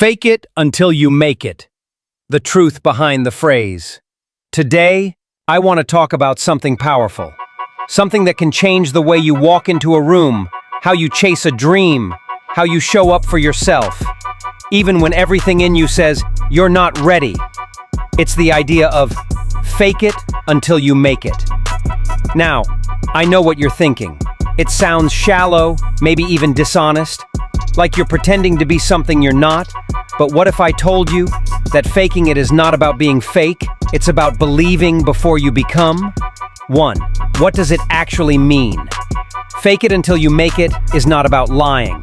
Fake it until you make it. The truth behind the phrase. Today, I want to talk about something powerful. Something that can change the way you walk into a room, how you chase a dream, how you show up for yourself. Even when everything in you says, you're not ready. It's the idea of fake it until you make it. Now, I know what you're thinking. It sounds shallow, maybe even dishonest, like you're pretending to be something you're not. But what if I told you that faking it is not about being fake, it's about believing before you become? 1. What does it actually mean? Fake it until you make it is not about lying.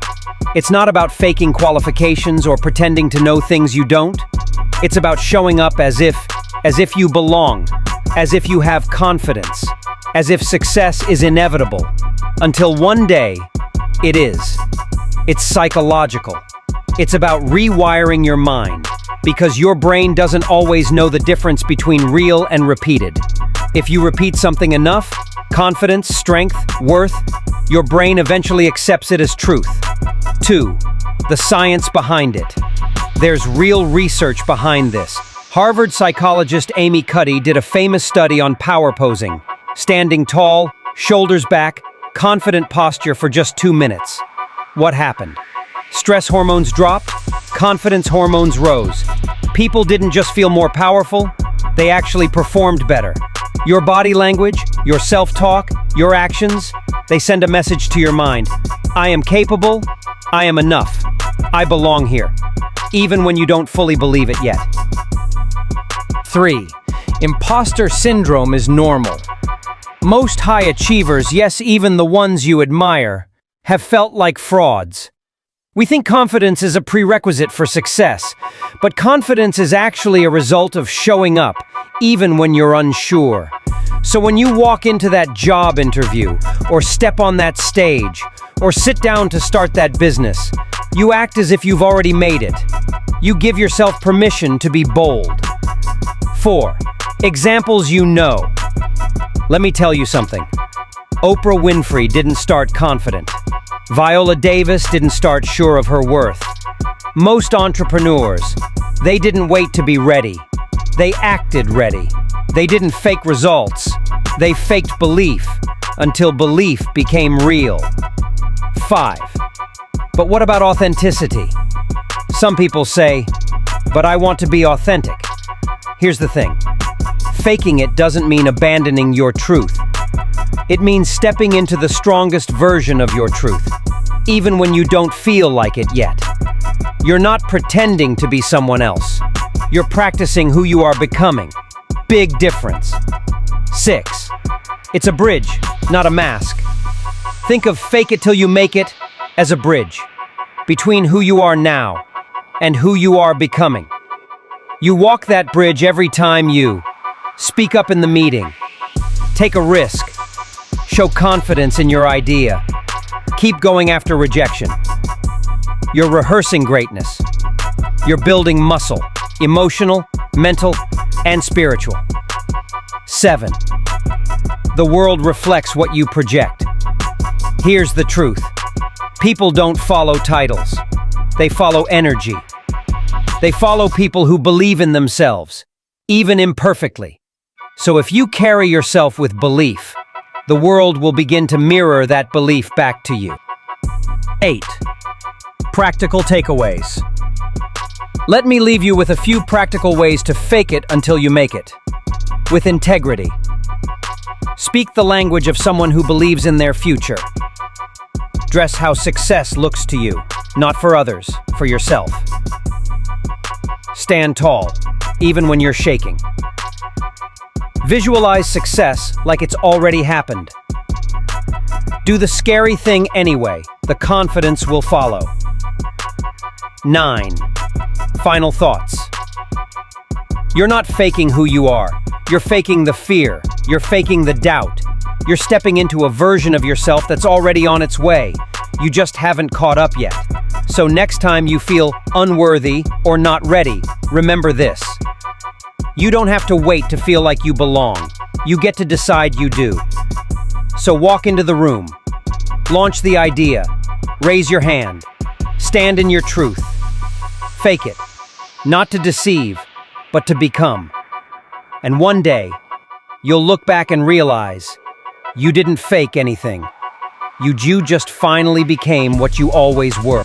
It's not about faking qualifications or pretending to know things you don't. It's about showing up as if you belong, as if you have confidence, as if success is inevitable, until one day, it is. It's psychological. It's about rewiring your mind, because your brain doesn't always know the difference between real and repeated. If you repeat something enough, confidence, strength, worth, your brain eventually accepts it as truth. 2. The science behind it. There's real research behind this. Harvard psychologist Amy Cuddy did a famous study on power posing, standing tall, shoulders back, confident posture for just 2 minutes. What happened? Stress hormones dropped, confidence hormones rose. People didn't just feel more powerful, they actually performed better. Your body language, your self-talk, your actions, they send a message to your mind. I am capable, I am enough, I belong here, even when you don't fully believe it yet. 3. Imposter syndrome is normal. Most high achievers, yes, even the ones you admire, have felt like frauds. We think confidence is a prerequisite for success, but confidence is actually a result of showing up, even when you're unsure. So when you walk into that job interview, or step on that stage, or sit down to start that business, you act as if you've already made it. You give yourself permission to be bold. 4. Examples you know. Let me tell you something. Oprah Winfrey didn't start confident. Viola Davis didn't start sure of her worth. Most entrepreneurs, they didn't wait to be ready. They acted ready. They didn't fake results. They faked belief until belief became real. 5. But what about authenticity? Some people say, but I want to be authentic. Here's the thing. Faking it doesn't mean abandoning your truth. It means stepping into the strongest version of your truth, even when you don't feel like it yet. You're not pretending to be someone else. You're practicing who you are becoming. Big difference. 6. It's a bridge, not a mask. Think of fake it till you make it as a bridge between who you are now and who you are becoming. You walk that bridge every time you speak up in the meeting, take a risk, show confidence in your idea, keep going after rejection. You're rehearsing greatness. You're building muscle, emotional, mental, and spiritual. 7. The world reflects what you project. Here's the truth. People don't follow titles. They follow energy. They follow people who believe in themselves, even imperfectly. So if you carry yourself with belief, the world will begin to mirror that belief back to you. 8. Practical takeaways. Let me leave you with a few practical ways to fake it until you make it. With integrity. Speak the language of someone who believes in their future. Dress how success looks to you, not for others, for yourself. Stand tall, even when you're shaking. Visualize success like it's already happened. Do the scary thing anyway. The confidence will follow. 9. Final thoughts. You're not faking who you are. You're faking the fear. You're faking the doubt. You're stepping into a version of yourself that's already on its way. You just haven't caught up yet. So next time you feel unworthy or not ready, remember this. You don't have to wait to feel like you belong. You get to decide you do. So walk into the room. Launch the idea. Raise your hand. Stand in your truth. Fake it. Not to deceive, but to become. And one day, you'll look back and realize you didn't fake anything. You just finally became what you always were.